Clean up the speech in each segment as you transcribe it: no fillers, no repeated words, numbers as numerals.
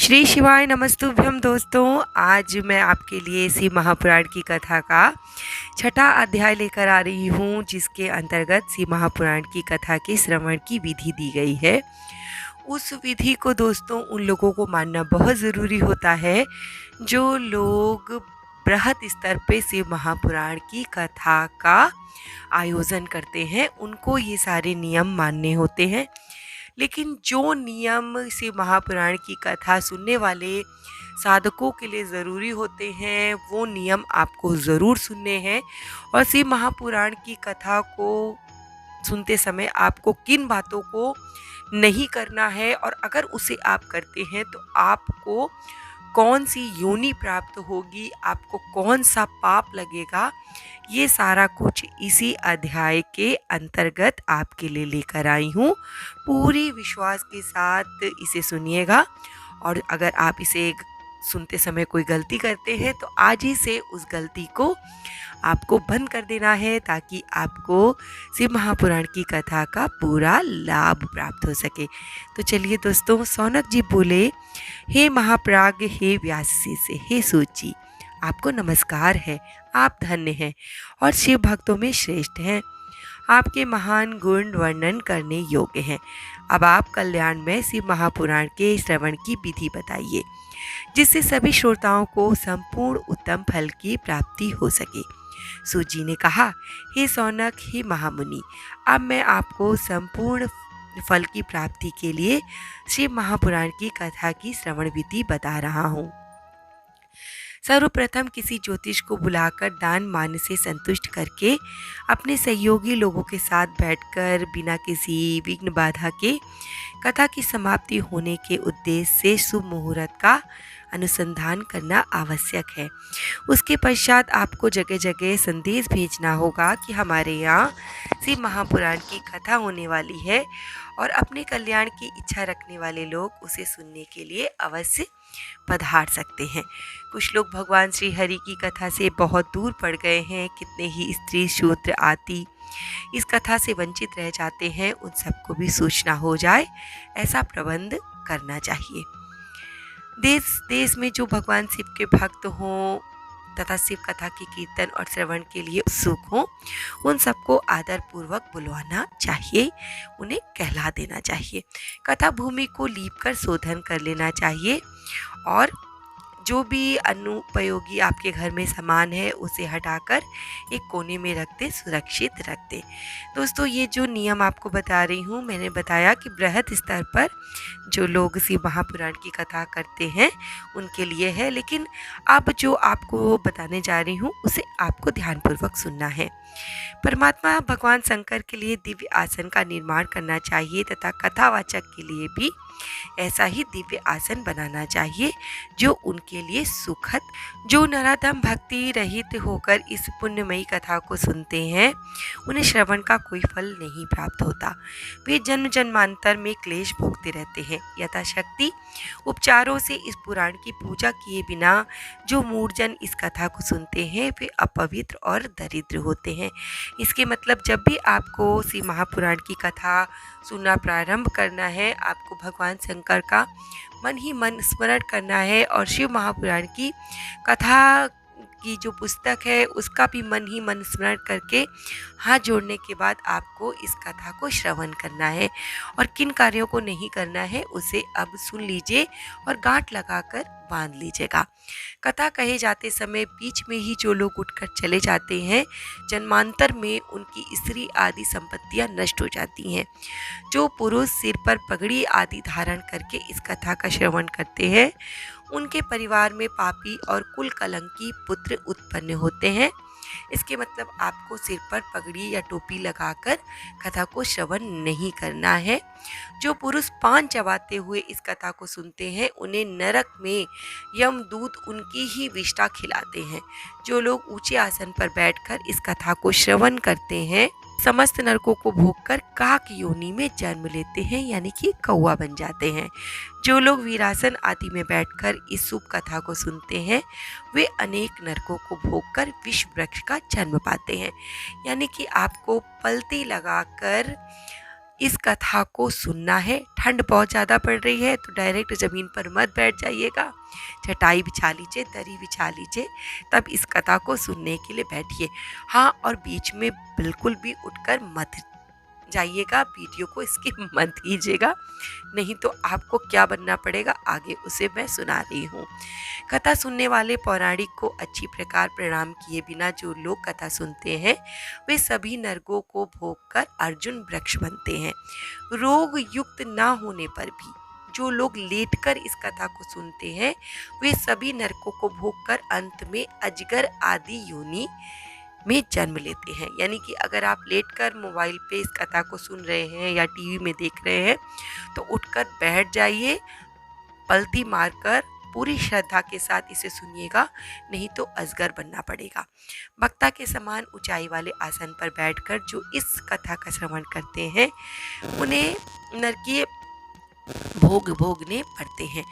श्री शिवाय नमस्तुभ्यम दोस्तों। आज मैं आपके लिए इसी महापुराण की कथा का छठा अध्याय लेकर आ रही हूँ, जिसके अंतर्गत सी महापुराण की कथा के श्रवण की विधि दी गई है। उस विधि को दोस्तों उन लोगों को मानना बहुत ज़रूरी होता है जो लोग बृहत स्तर पे शिव महापुराण की कथा का आयोजन करते हैं। उनको ये सारे नियम मानने होते हैं। लेकिन जो नियम शिव महापुराण की कथा सुनने वाले साधकों के लिए ज़रूरी होते हैं, वो नियम आपको ज़रूर सुनने हैं। और शिव महापुराण की कथा को सुनते समय आपको किन बातों को नहीं करना है, और अगर उसे आप करते हैं तो आपको कौन सी योनि प्राप्त होगी, आपको कौन सा पाप लगेगा, ये सारा कुछ इसी अध्याय के अंतर्गत आपके लिए लेकर आई हूँ। पूरी विश्वास के साथ इसे सुनिएगा। और अगर आप इसे सुनते समय कोई गलती करते हैं तो आज ही से उस गलती को आपको बंद कर देना है, ताकि आपको शिव महापुराण की कथा का पूरा लाभ प्राप्त हो सके। तो चलिए दोस्तों, सौनक जी बोले, हे महाप्राज्ञ, हे व्यासी से, हे सूत जी, आपको नमस्कार है। आप धन्य हैं और शिव भक्तों में श्रेष्ठ हैं। आपके महान गुण वर्णन करने योग्य हैं। अब आप कल्याण में शिव महापुराण के श्रवण की विधि बताइए, जिससे सभी श्रोताओं को संपूर्ण उत्तम फल की प्राप्ति हो सके। सूत जी ने कहा, हे सौनक, हे महामुनि, अब मैं आपको संपूर्ण फल की प्राप्ति के लिए शिव महापुराण की कथा की श्रवण विधि बता रहा हूँ। सर्वप्रथम किसी ज्योतिष को बुलाकर दान मान से संतुष्ट करके अपने सहयोगी लोगों के साथ बैठकर बिना किसी विघ्न बाधा के कथा की समाप्ति होने के उद्देश्य से शुभ मुहूर्त का अनुसंधान करना आवश्यक है। उसके पश्चात आपको जगह जगह संदेश भेजना होगा कि हमारे यहाँ शिव महापुराण की कथा होने वाली है, और अपने कल्याण की इच्छा रखने वाले लोग उसे सुनने के लिए अवश्य पधार सकते हैं। कुछ लोग भगवान श्री हरि की कथा से बहुत दूर पड़ गए हैं। कितने ही स्त्री शूद्र आदि इस कथा से वंचित रह जाते हैं। उन सबको भी सूचना हो जाए, ऐसा प्रबंध करना चाहिए। देश देश में जो भगवान शिव के भक्त हों तथा शिव कथा की कीर्तन और श्रवण के लिए उत्सुक हों, उन सबको आदर पूर्वक बुलवाना चाहिए, उन्हें कहला देना चाहिए। कथा भूमि को लीप कर शोधन कर लेना चाहिए, और जो भी अनुपयोगी आपके घर में सामान है उसे हटाकर एक कोने में रख दे, सुरक्षित रख दे। दोस्तों, ये जो नियम आपको बता रही हूँ, मैंने बताया कि बृहत स्तर पर जो लोग शिव महापुराण की कथा करते हैं उनके लिए है, लेकिन अब जो आपको बताने जा रही हूँ उसे आपको ध्यानपूर्वक सुनना है। परमात्मा भगवान शंकर के लिए दिव्य आसन का निर्माण करना चाहिए, तथा कथावाचक के लिए भी ऐसा ही दिव्य आसन बनाना चाहिए जो उनके लिए सुखद। जो नराधम भक्ति रहित होकर इस पुण्यमयी कथा को सुनते हैं, उन्हें श्रवण का कोई फल नहीं प्राप्त होता। वे जन्म जन्मांतर में क्लेश भोगते रहते हैं। यथाशक्ति उपचारों से इस पुराण की पूजा किए बिना जो मूढ़जन इस कथा को सुनते हैं, वे अपवित्र और दरिद्र होते हैं। इसके मतलब, जब भी आपको शिव महापुराण की कथा सुनना प्रारंभ करना है, आपको भगवान शंकर का मन ही मन स्मरण करना है, और शिव महापुराण की कथा की जो पुस्तक है उसका भी मन ही मन स्मरण करके हाथ जोड़ने के बाद आपको इस कथा को श्रवण करना है। और किन कार्यों को नहीं करना है उसे अब सुन लीजिए और गांठ लगाकर बांध लीजिएगा। कथा कहे जाते समय बीच में ही जो लोग उठकर चले जाते हैं, जन्मांतर में उनकी स्त्री आदि संपत्तियां नष्ट हो जाती हैं। जो पुरुष सिर पर पगड़ी आदि धारण करके इस कथा का श्रवण करते हैं, उनके परिवार में पापी और कुल कलंकी पुत्र उत्पन्न होते हैं। इसके मतलब आपको सिर पर पगड़ी या टोपी लगाकर कथा को श्रवण नहीं करना है। जो पुरुष पान चबाते हुए इस कथा को सुनते हैं, उन्हें नरक में यमदूत उनकी ही विष्ठा खिलाते हैं। जो लोग ऊंचे आसन पर बैठकर इस कथा को श्रवण करते हैं, समस्त नरकों को भोगकर काक योनि में जन्म लेते हैं, यानी कि कौवा बन जाते हैं। जो लोग वीरासन आदि में बैठकर इस शुभ कथा को सुनते हैं, वे अनेक नरकों को भोगकर विष वृक्ष का जन्म पाते हैं, यानी कि आपको पलती लगाकर इस कथा को सुनना है। ठंड बहुत ज़्यादा पड़ रही है तो डायरेक्ट ज़मीन पर मत बैठ जाइएगा, चटाई बिछा लीजिए, दरी बिछा लीजिए, तब इस कथा को सुनने के लिए बैठिए। हाँ, और बीच में बिल्कुल भी उठकर मत जाइएगा, वीडियो को स्किप मत कीजिएगा, नहीं तो आपको क्या बनना पड़ेगा आगे उसे मैं सुना रही हूँ। कथा सुनने वाले पौराणिक को अच्छी प्रकार प्रणाम किए बिना जो लोग कथा सुनते हैं वे सभी नरकों को भोग कर अर्जुन वृक्ष बनते हैं। रोग युक्त न होने पर भी जो लोग लेटकर इस कथा को सुनते हैं वे सभी नरकों को भोग कर अंत में अजगर आदि योनि में जन्म लेते हैं। यानी कि अगर आप लेटकर मोबाइल पे इस कथा को सुन रहे हैं या टीवी में देख रहे हैं तो उठकर बैठ जाइए, पलती मारकर पूरी श्रद्धा के साथ इसे सुनिएगा, नहीं तो अजगर बनना पड़ेगा। वक्ता के समान ऊंचाई वाले आसन पर बैठकर जो इस कथा का श्रवण करते हैं उन्हें नरकीय भोग भोगने पड़ते हैं।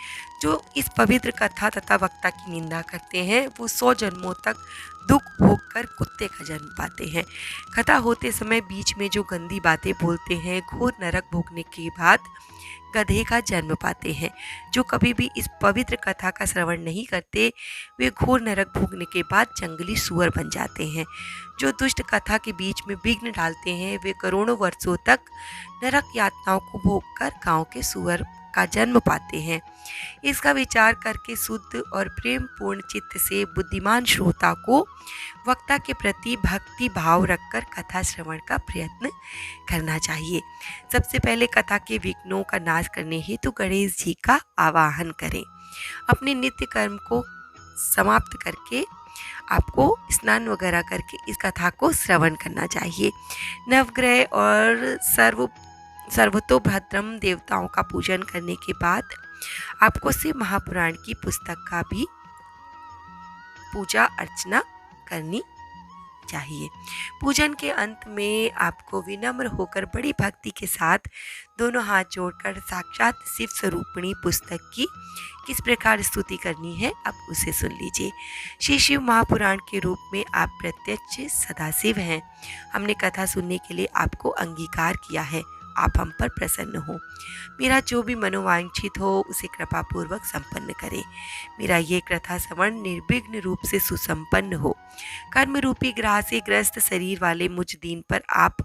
जो इस पवित्र कथा तथा वक्ता की निंदा करते हैं वो 100 जन्मों तक दुख भोग कर कुत्ते का जन्म पाते हैं। कथा होते समय बीच में जो गंदी बातें बोलते हैं घोर नरक भोगने के बाद गधे का जन्म पाते हैं। जो कभी भी इस पवित्र कथा का श्रवण नहीं करते वे घोर नरक भोगने के बाद जंगली सुअर बन जाते हैं। जो दुष्ट कथा के बीच में विघ्न डालते हैं वे करोड़ों वर्षों तक नरक यातनाओं को भोग कर गाँव के सुअर का जन्म पाते हैं। इसका विचार करके शुद्ध और प्रेम पूर्ण चित्त से बुद्धिमान श्रोता को वक्ता के प्रति भक्ति भाव रखकर कथा श्रवण का प्रयत्न करना चाहिए। सबसे पहले कथा के विघ्नों का नाश करने हेतु गणेश जी का आवाहन करें। अपने नित्य कर्म को समाप्त करके आपको स्नान वगैरह करके इस कथा को श्रवण करना चाहिए। नवग्रह और सर्वतोभद्रम देवताओं का पूजन करने के बाद आपको शिव महापुराण की पुस्तक का भी पूजा अर्चना करनी चाहिए। पूजन के अंत में आपको विनम्र होकर बड़ी भक्ति के साथ दोनों हाथ जोड़कर साक्षात शिव स्वरूपिणी पुस्तक की किस प्रकार स्तुति करनी है अब उसे सुन लीजिए। श्री शिव महापुराण के रूप में आप प्रत्यक्ष सदाशिव हैं। हमने कथा सुनने के लिए आपको अंगीकार किया है, आप हम पर प्रसन्न हो। मेरा जो भी मनोवांछित हो उसे कृपापूर्वक संपन्न करें। मेरा ये कथा श्रवण निर्विघ्न रूप से सुसंपन्न हो। कर्म रूपी ग्रह से ग्रस्त शरीर वाले मुझ दीन पर आप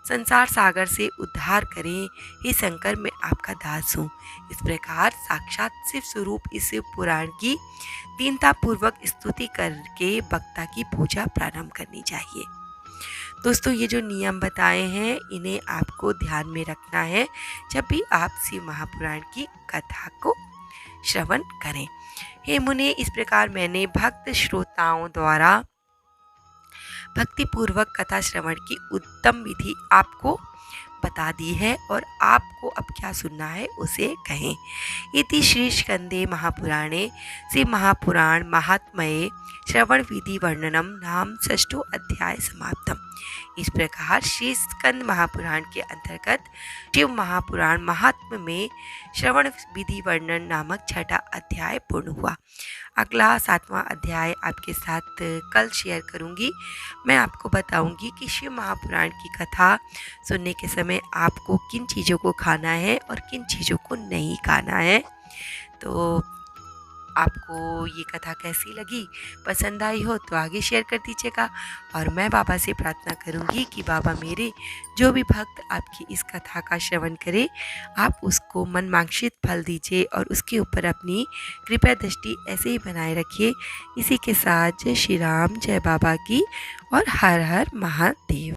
संसार सागर से उद्धार करें। हे शंकर, मैं आपका दास हूँ। इस प्रकार साक्षात शिव स्वरूप इस पुराण की दीनतापूर्वक स्तुति करके वक्ता की पूजा प्रारंभ करनी चाहिए। दोस्तों, ये जो नियम बताए हैं इन्हें आपको ध्यान में रखना है जब भी आप शिव महापुराण की कथा को श्रवण करें। हे मुने, इस प्रकार मैंने भक्त श्रोताओं द्वारा भक्तिपूर्वक कथा श्रवण की उत्तम विधि आपको बता दी है और आपको अब क्या सुनना है उसे कहें। इति श्री स्कंदे महापुराणे शिव महापुराण महात्म्ये श्रवण विधि वर्णनम नाम 6 अध्याय समाप्तम। इस प्रकार श्री स्कंद महापुराण के अंतर्गत शिव महापुराण महात्म्य में श्रवण विधि वर्णन नामक 6वां अध्याय पूर्ण हुआ। अगला 7वां अध्याय आपके साथ कल शेयर करूंगी। मैं आपको बताऊंगी कि शिव महापुराण की कथा सुनने के समय आपको किन चीज़ों को खाना है और किन चीज़ों को नहीं खाना है। तो आपको ये कथा कैसी लगी, पसंद आई हो तो आगे शेयर कर दीजिएगा। और मैं बाबा से प्रार्थना करूंगी कि बाबा मेरे जो भी भक्त आपकी इस कथा का श्रवण करे आप उसको मनमांक्षित फल दीजिए और उसके ऊपर अपनी कृपा दृष्टि ऐसे ही बनाए रखिए। इसी के साथ जय श्री राम, जय बाबा की और हर हर महादेव।